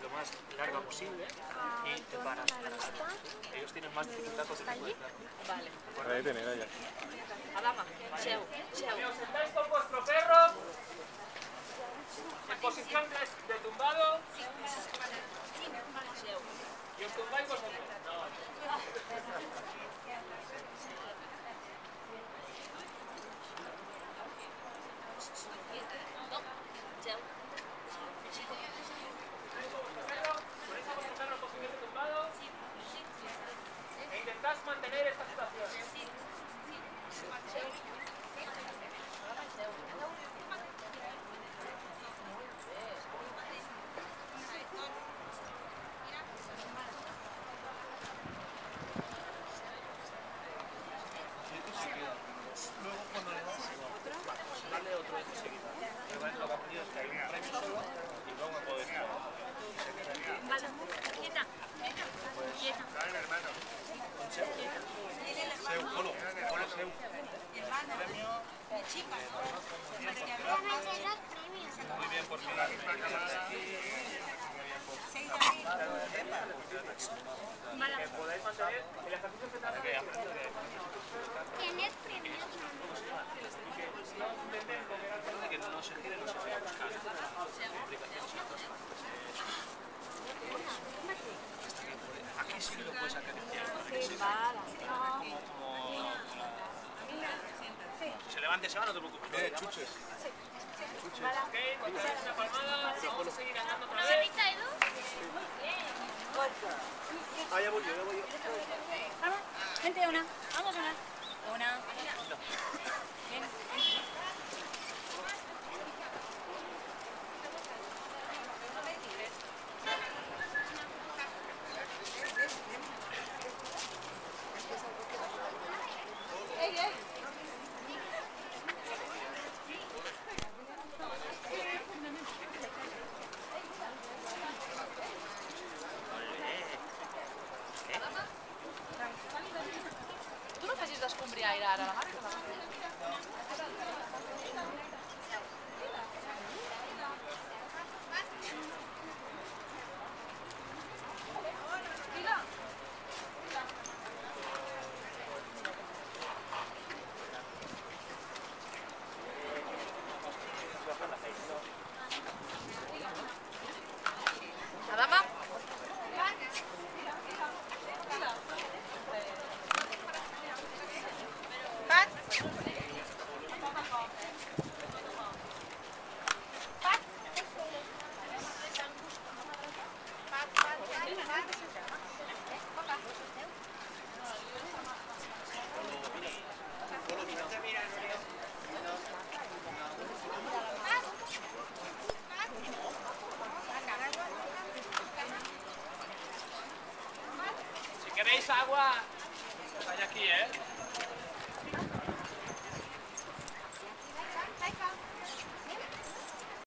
lo más larga posible y te paras. Ellos tienen más dificultad con el Vale. Ahí tenéis, allá. Adama, seu. Os sentáis con vuestro perro en posición de tumbado y os tumbáis vosotros. ¿Intentás mantener esta situación? Luego cuando le vas, Dale otro enseguida. Lo que ha pedido es que hay un premio solo y luego me puedo decir. Vale, quieta. Quieta. dale hermano. Seu, Polo, Seu. Premio. Muy bien, por fin. Que podáis mantener el ejercicio que trata de aprender de ¿Tienes premios? que no se gire, no se vaya a buscar. Aquí sí que lo puedes acariciar. Si se levante, se va, no te preocupes. Chuches. Ok, cuando hagas una palmada, vamos a seguir andando otra vez. ¿Sevita, Edu? Ah, ya voy yo. Vamos, vente una. Vamos una. Una. Ven. Tu no facis d'escombriaire ara, la Marta? Adama? Si queréis agua, pues hay aquí, ¿eh?